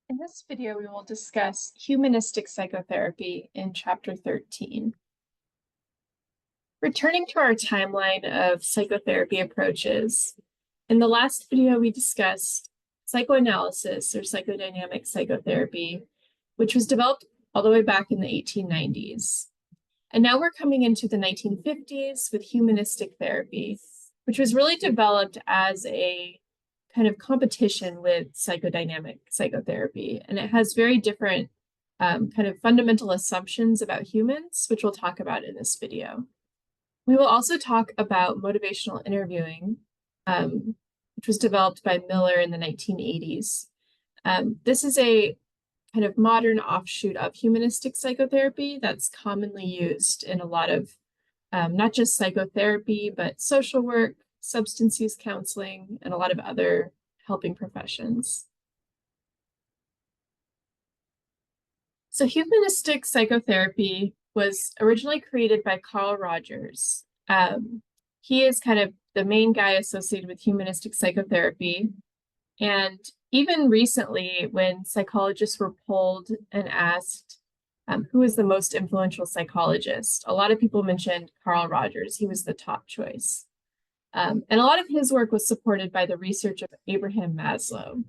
In this video, we will discuss humanistic psychotherapy in chapter 13. Returning to our timeline of psychotherapy approaches, in the last video, we discussed psychoanalysis or psychodynamic psychotherapy, which was developed all the way back in the 1890s. And now we're coming into the 1950s with humanistic therapy, which was really developed as a kind of competition with psychodynamic psychotherapy. And it has very different kind of fundamental assumptions about humans, which we'll talk about in this video. We will also talk about motivational interviewing, which was developed by Miller in the 1980s. This is a kind of modern offshoot of humanistic psychotherapy that's commonly used in a lot of not just psychotherapy, but social work, substance use counseling, and a lot of other helping professions. So humanistic psychotherapy was originally created by Carl Rogers. He is kind of the main guy associated with humanistic psychotherapy. And even recently, when psychologists were polled and asked who is the most influential psychologist, a lot of people mentioned Carl Rogers. He was the top choice. And a lot of his work was supported by the research of Abraham Maslow.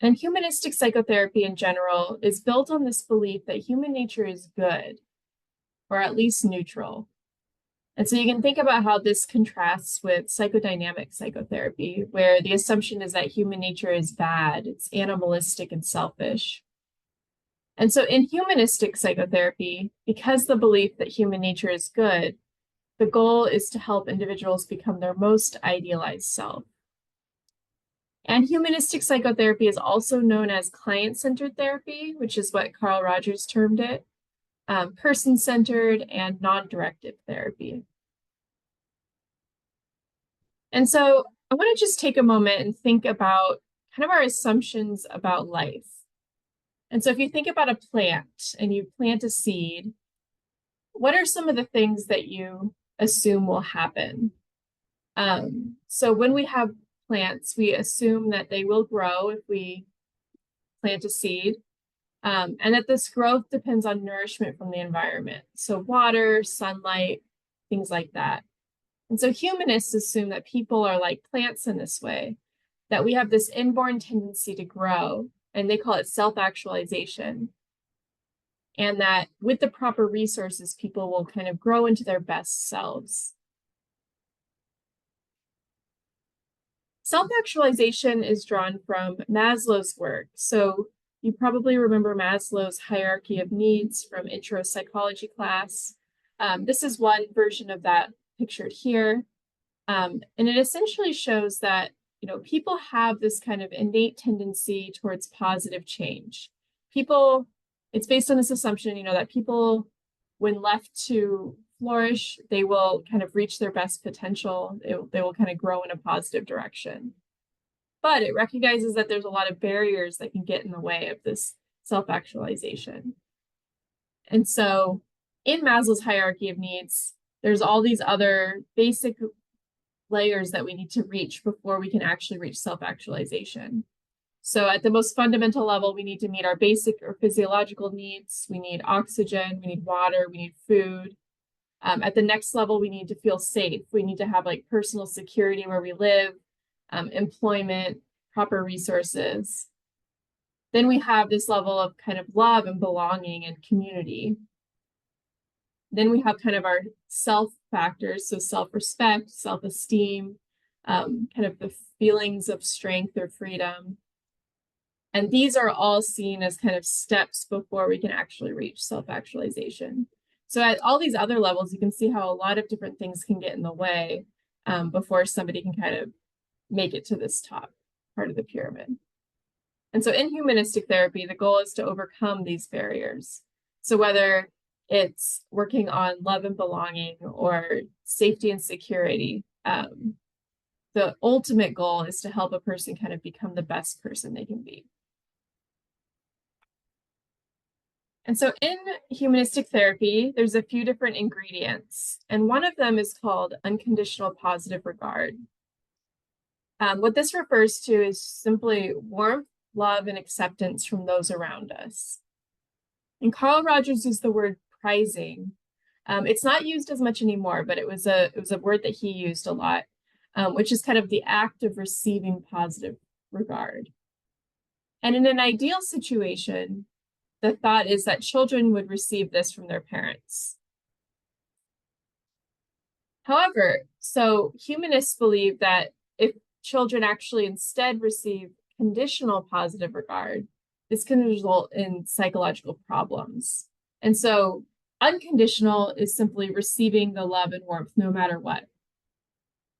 And humanistic psychotherapy in general is built on this belief that human nature is good, or at least neutral. And so you can think about how this contrasts with psychodynamic psychotherapy, where the assumption is that human nature is bad, it's animalistic and selfish. And so in humanistic psychotherapy, because the belief that human nature is good, the goal is to help individuals become their most idealized self. And humanistic psychotherapy is also known as client-centered therapy, which is what Carl Rogers termed it, person-centered and non-directive therapy. And so I want to just take a moment and think about kind of our assumptions about life. And so if you think about a plant and you plant a seed, what are some of the things that you assume will happen? So when we have plants, we assume that they will grow if we plant a seed, and that this growth depends on nourishment from the environment. So water, sunlight, things like that. And so humanists assume that people are like plants in this way, that we have this inborn tendency to grow, and they call it self-actualization. And that with the proper resources, people will kind of grow into their best selves. Self-actualization is drawn from Maslow's work. So you probably remember Maslow's hierarchy of needs from intro psychology class. This is one version of that pictured here. And it essentially shows that, people have this kind of innate tendency towards positive change. It's based on this assumption, that people, when left to flourish, they will kind of reach their best potential. They will kind of grow in a positive direction. But it recognizes that there's a lot of barriers that can get in the way of this self-actualization. And so in Maslow's hierarchy of needs, there's all these other basic layers that we need to reach before we can actually reach self-actualization. So at the most fundamental level, we need to meet our basic or physiological needs. We need oxygen, we need water, we need food. At the next level, we need to feel safe. We need to have like personal security where we live, employment, proper resources. Then we have this level of kind of love and belonging and community. Then we have kind of our self factors, so self-respect, self-esteem, kind of the feelings of strength or freedom. And these are all seen as kind of steps before we can actually reach self-actualization. So at all these other levels, you can see how a lot of different things can get in the way before somebody can kind of make it to this top part of the pyramid. And so in humanistic therapy, the goal is to overcome these barriers. So whether it's working on love and belonging or safety and security, the ultimate goal is to help a person kind of become the best person they can be. And so in humanistic therapy, there's a few different ingredients, and one of them is called unconditional positive regard. What this refers to is simply warmth, love and acceptance from those around us. And Carl Rogers used the word prizing. It's not used as much anymore, but it was a word that he used a lot, which is kind of the act of receiving positive regard. And in an ideal situation, the thought is that children would receive this from their parents. However, so humanists believe that if children actually instead receive conditional positive regard, this can result in psychological problems. And so unconditional is simply receiving the love and warmth no matter what.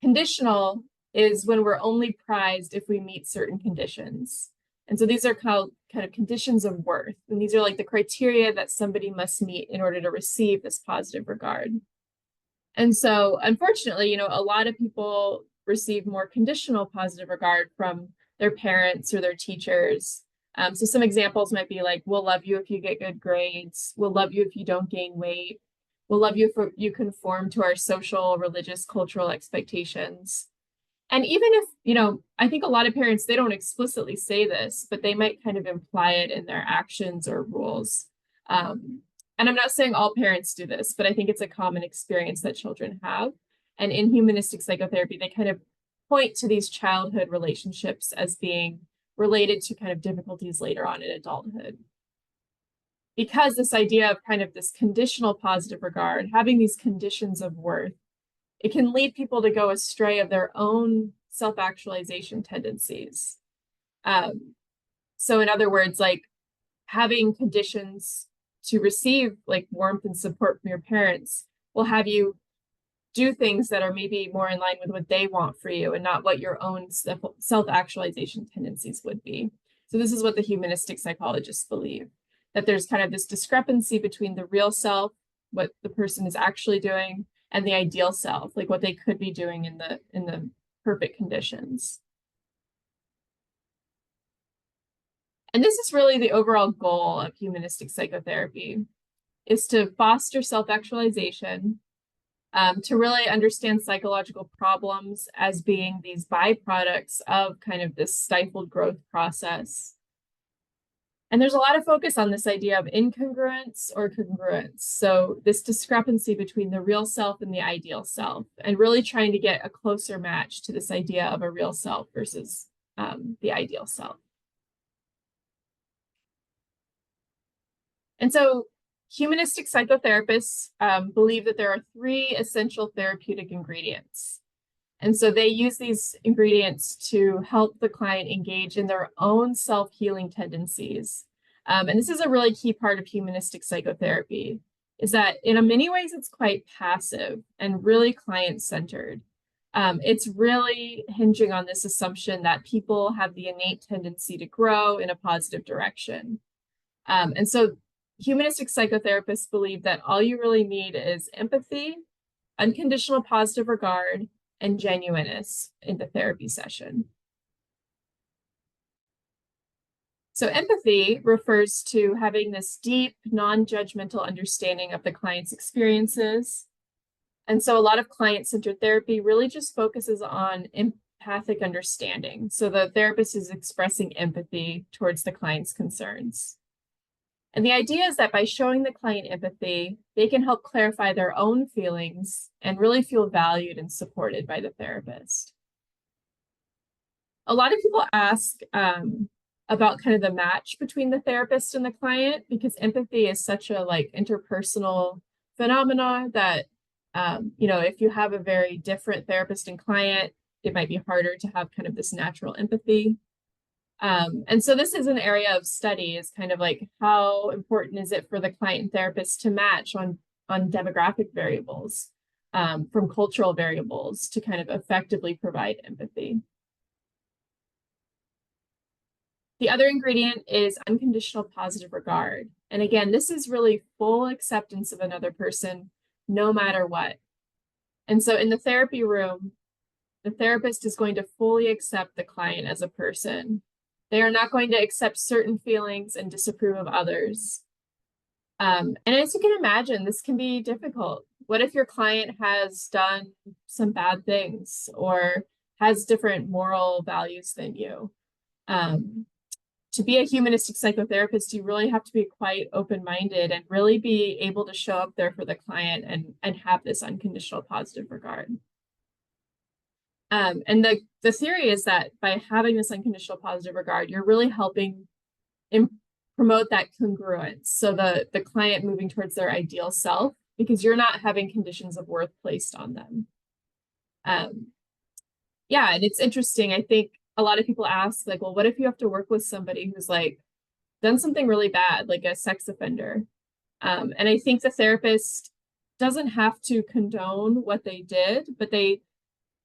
Conditional is when we're only prized if we meet certain conditions. And so these are called kind of conditions of worth. And these are like the criteria that somebody must meet in order to receive this positive regard. And so unfortunately, a lot of people receive more conditional positive regard from their parents or their teachers. So some examples might be like, we'll love you if you get good grades. We'll love you if you don't gain weight. We'll love you if you conform to our social, religious, cultural expectations. And even if, I think a lot of parents, they don't explicitly say this, but they might kind of imply it in their actions or rules. And I'm not saying all parents do this, but I think it's a common experience that children have. And in humanistic psychotherapy, they kind of point to these childhood relationships as being related to kind of difficulties later on in adulthood. Because this idea of kind of this conditional positive regard, having these conditions of worth, it can lead people to go astray of their own self-actualization tendencies. So in other words, like having conditions to receive like warmth and support from your parents will have you do things that are maybe more in line with what they want for you and not what your own self-actualization tendencies would be. So this is what the humanistic psychologists believe, that there's kind of this discrepancy between the real self, what the person is actually doing, and the ideal self, like what they could be doing in the perfect conditions. And this is really the overall goal of humanistic psychotherapy, is to foster self-actualization, to really understand psychological problems as being these byproducts of kind of this stifled growth process. And there's a lot of focus on this idea of incongruence or congruence. So this discrepancy between the real self and the ideal self, and really trying to get a closer match to this idea of a real self versus the ideal self. And so humanistic psychotherapists believe that there are 3 essential therapeutic ingredients. And so they use these ingredients to help the client engage in their own self-healing tendencies. And this is a really key part of humanistic psychotherapy, is that in many ways it's quite passive and really client-centered. It's really hinging on this assumption that people have the innate tendency to grow in a positive direction. And so humanistic psychotherapists believe that all you really need is empathy, unconditional positive regard, and genuineness in the therapy session. So empathy refers to having this deep, non-judgmental understanding of the client's experiences. And so a lot of client-centered therapy really just focuses on empathic understanding. So the therapist is expressing empathy towards the client's concerns. And the idea is that by showing the client empathy, they can help clarify their own feelings and really feel valued and supported by the therapist. A lot of people ask about kind of the match between the therapist and the client, because empathy is such a interpersonal phenomena that, if you have a very different therapist and client, it might be harder to have kind of this natural empathy. And so this is an area of study, is kind of like how important is it for the client and therapist to match on demographic variables, from cultural variables, to kind of effectively provide empathy. The other ingredient is unconditional positive regard. And again, this is really full acceptance of another person, no matter what. And so in the therapy room, the therapist is going to fully accept the client as a person. They are not going to accept certain feelings and disapprove of others. And as you can imagine, this can be difficult. What if your client has done some bad things or has different moral values than you? to be a humanistic psychotherapist, you really have to be quite open-minded and really be able to show up there for the client and have this unconditional positive regard. And the theory is that by having this unconditional positive regard, you're really helping promote that congruence. So the client moving towards their ideal self, because you're not having conditions of worth placed on them. Yeah, and it's interesting. I think a lot of people ask, like, well, what if you have to work with somebody who's like done something really bad, like a sex offender? And I think the therapist doesn't have to condone what they did, but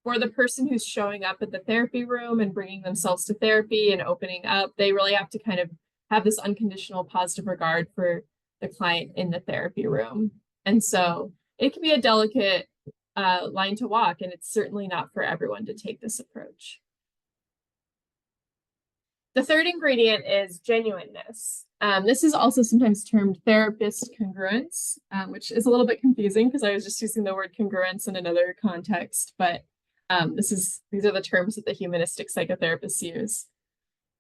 for the person who's showing up at the therapy room and bringing themselves to therapy and opening up, they really have to kind of have this unconditional positive regard for the client in the therapy room. And so it can be a delicate line to walk, and it's certainly not for everyone to take this approach. The third ingredient is genuineness. This is also sometimes termed therapist congruence, which is a little bit confusing because I was just using the word congruence in another context, but these are the terms that the humanistic psychotherapists use.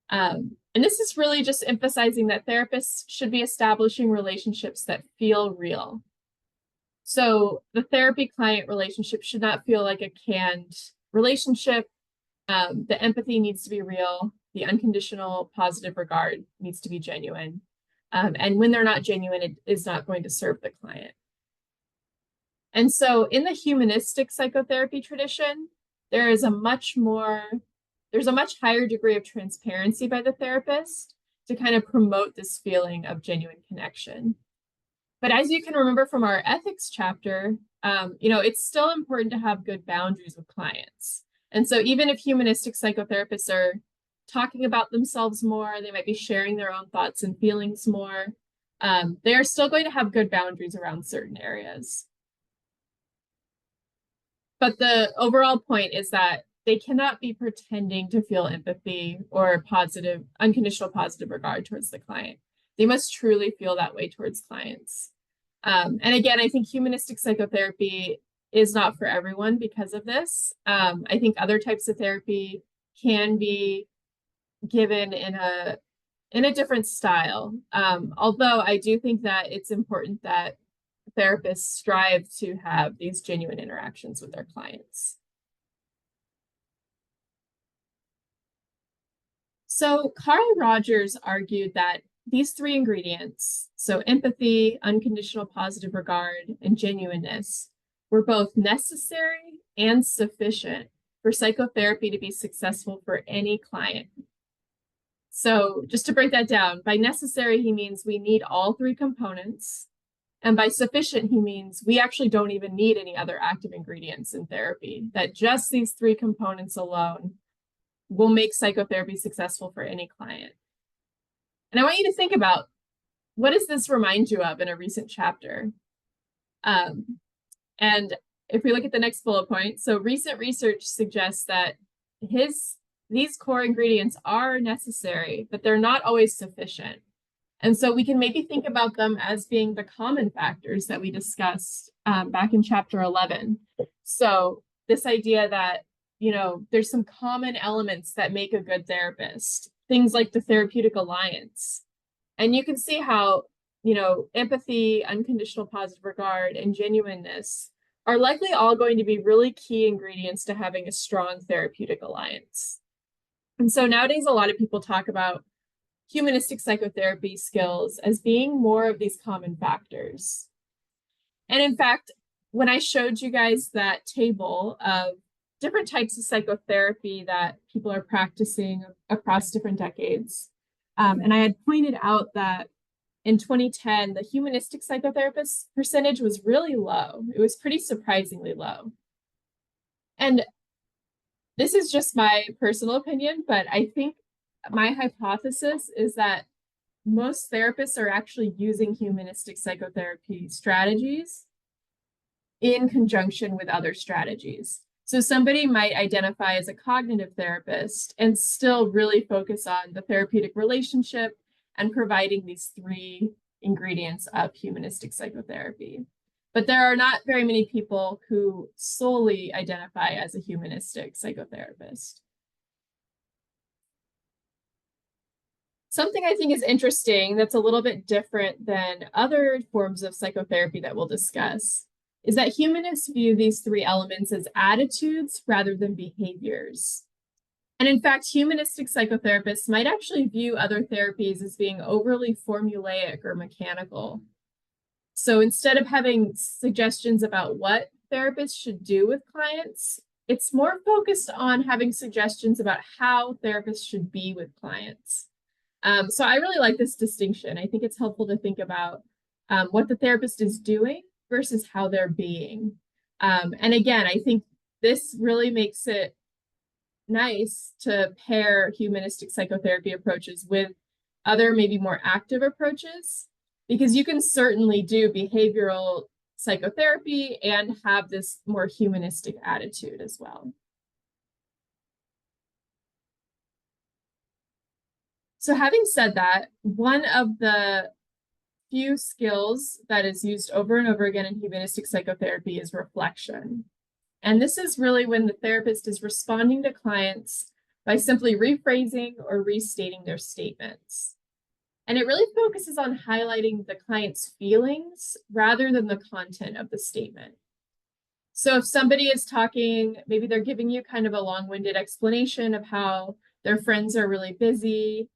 And this is really just emphasizing that therapists should be establishing relationships that feel real. So the therapy-client relationship should not feel like a canned relationship. The empathy needs to be real. The unconditional positive regard needs to be genuine. And when they're not genuine, it is not going to serve the client. And so in the humanistic psychotherapy tradition, there's a much higher degree of transparency by the therapist to kind of promote this feeling of genuine connection. But as you can remember from our ethics chapter, it's still important to have good boundaries with clients. And so even if humanistic psychotherapists are talking about themselves more, they might be sharing their own thoughts and feelings more, they are still going to have good boundaries around certain areas. But the overall point is that they cannot be pretending to feel empathy or unconditional positive regard towards the client. They must truly feel that way towards clients. And again, I think humanistic psychotherapy is not for everyone because of this. I think other types of therapy can be given in a different style. Although I do think that it's important that therapists strive to have these genuine interactions with their clients. So Carl Rogers argued that these three ingredients, so empathy, unconditional positive regard, and genuineness, were both necessary and sufficient for psychotherapy to be successful for any client. So just to break that down, by necessary, he means we need all three components. And by sufficient, he means we actually don't even need any other active ingredients in therapy, that just these three components alone will make psychotherapy successful for any client. And I want you to think about, what does this remind you of in a recent chapter? And if we look at the next bullet point, so recent research suggests that these core ingredients are necessary, but they're not always sufficient. And so we can maybe think about them as being the common factors that we discussed back in chapter 11. So this idea that, there's some common elements that make a good therapist, things like the therapeutic alliance. And you can see how, empathy, unconditional positive regard, and genuineness are likely all going to be really key ingredients to having a strong therapeutic alliance. And so nowadays, a lot of people talk about humanistic psychotherapy skills as being more of these common factors. And in fact, when I showed you guys that table of different types of psychotherapy that people are practicing across different decades, and I had pointed out that in 2010, the humanistic psychotherapist percentage was really low. It was pretty surprisingly low. And this is just my personal opinion, but I think my hypothesis is that most therapists are actually using humanistic psychotherapy strategies in conjunction with other strategies. So somebody might identify as a cognitive therapist and still really focus on the therapeutic relationship and providing these three ingredients of humanistic psychotherapy. But there are not very many people who solely identify as a humanistic psychotherapist. Something I think is interesting that's a little bit different than other forms of psychotherapy that we'll discuss is that humanists view these three elements as attitudes rather than behaviors. And in fact, humanistic psychotherapists might actually view other therapies as being overly formulaic or mechanical. So instead of having suggestions about what therapists should do with clients, it's more focused on having suggestions about how therapists should be with clients. So I really like this distinction. I think it's helpful to think about what the therapist is doing versus how they're being. And again, I think this really makes it nice to pair humanistic psychotherapy approaches with other maybe more active approaches, because you can certainly do behavioral psychotherapy and have this more humanistic attitude as well. So having said that, one of the few skills that is used over and over again in humanistic psychotherapy is reflection. And this is really when the therapist is responding to clients by simply rephrasing or restating their statements. And it really focuses on highlighting the client's feelings rather than the content of the statement. So if somebody is talking, maybe they're giving you kind of a long-winded explanation of how their friends are really busy,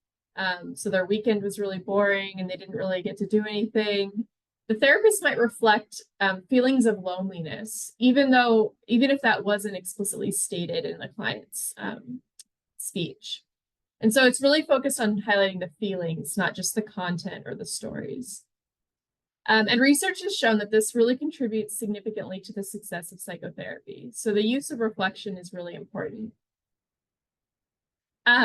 so their weekend was really boring and they didn't really get to do anything. The therapist might reflect feelings of loneliness, even if that wasn't explicitly stated in the client's speech. And so it's really focused on highlighting the feelings, not just the content or the stories. And research has shown that this really contributes significantly to the success of psychotherapy. So the use of reflection is really important.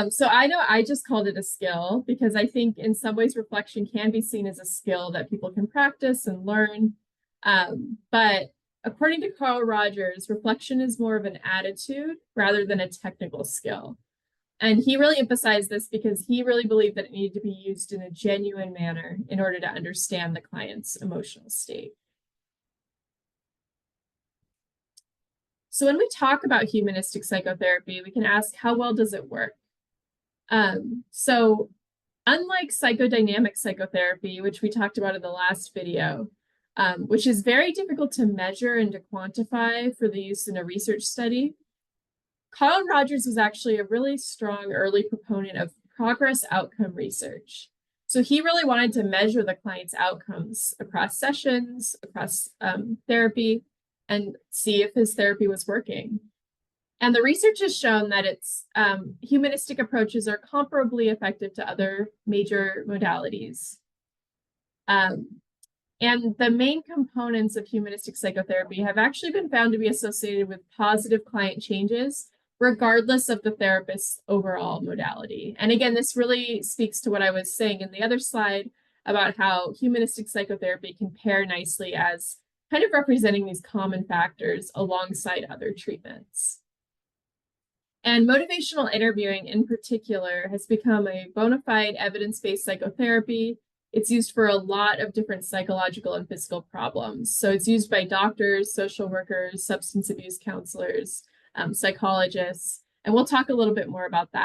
So I know I just called it a skill because I think in some ways reflection can be seen as a skill that people can practice and learn. But according to Carl Rogers, reflection is more of an attitude rather than a technical skill. And he really emphasized this because he really believed that it needed to be used in a genuine manner in order to understand the client's emotional state. So when we talk about humanistic psychotherapy, we can ask, how well does it work? So unlike psychodynamic psychotherapy, which we talked about in the last video, which is very difficult to measure and to quantify for the use in a research study, Carl Rogers was actually a really strong early proponent of progress outcome research. So he really wanted to measure the client's outcomes across sessions, across therapy, and see if his therapy was working. And the research has shown that humanistic approaches are comparably effective to other major modalities. And the main components of humanistic psychotherapy have actually been found to be associated with positive client changes, regardless of the therapist's overall modality. And again, this really speaks to what I was saying in the other slide about how humanistic psychotherapy can pair nicely as kind of representing these common factors alongside other treatments. And motivational interviewing in particular has become a bona fide evidence-based psychotherapy. It's used for a lot of different psychological and physical problems. So it's used by doctors, social workers, substance abuse counselors, psychologists, and we'll talk a little bit more about that